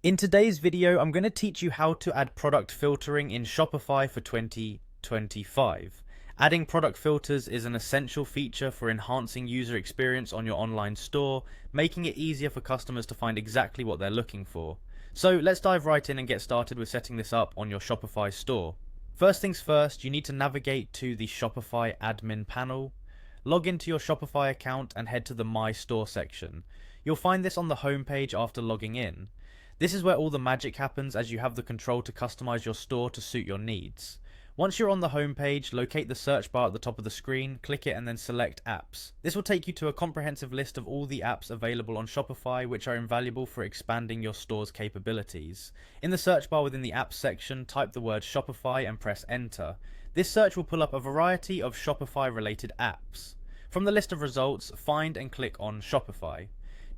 In today's video, I'm going to teach you how to add product filtering in Shopify for 2025. Adding product filters is an essential feature for enhancing user experience on your online store, making it easier for customers to find exactly what they're looking for. So let's dive right in and get started with setting this up on your Shopify store. First things first, you need to navigate to the Shopify admin panel. Log into your Shopify account and head to the My Store section. You'll find this on the home page after logging in. This is where all the magic happens, as you have the control to customize your store to suit your needs. Once you're on the home page, locate the search bar at the top of the screen, click it and then select apps. This will take you to a comprehensive list of all the apps available on Shopify, which are invaluable for expanding your store's capabilities. In the search bar within the apps section, type the word Shopify and press enter. This search will pull up a variety of Shopify related apps. From the list of results, find and click on Shopify.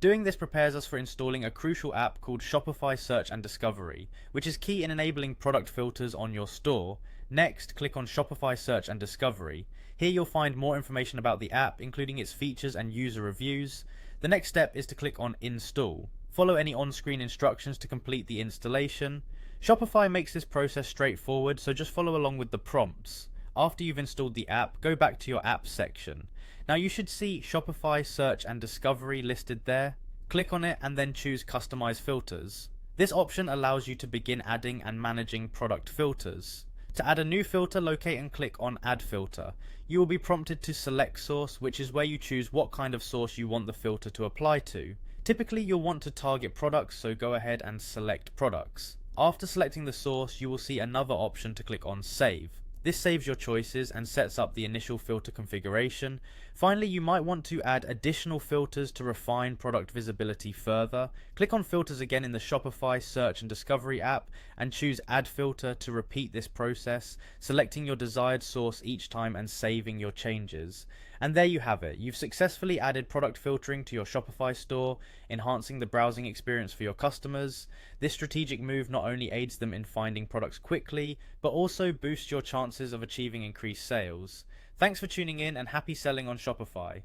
Doing this prepares us for installing a crucial app called Shopify Search and Discovery, which is key in enabling product filters on your store. Next, click on Shopify Search and Discovery. Here you'll find more information about the app, including its features and user reviews. The next step is to click on Install. Follow any on-screen instructions to complete the installation. Shopify makes this process straightforward, so just follow along with the prompts. After you've installed the app, go back to your apps section. Now you should see Shopify Search and Discovery listed there. Click on it and then choose Customize Filters. This option allows you to begin adding and managing product filters. To add a new filter, locate and click on Add Filter. You will be prompted to select source, which is where you choose what kind of source you want the filter to apply to. Typically you'll want to target products, so go ahead and select products. After selecting the source, you will see another option to click on Save. This saves your choices and sets up the initial filter configuration. Finally, you might want to add additional filters to refine product visibility further. Click on Filters again in the Shopify Search and Discovery app and choose Add Filter to repeat this process, selecting your desired source each time and saving your changes. And there you have it. You've successfully added product filtering to your Shopify store, enhancing the browsing experience for your customers. This strategic move not only aids them in finding products quickly, but also boosts your chances of achieving increased sales. Thanks for tuning in and happy selling on Shopify.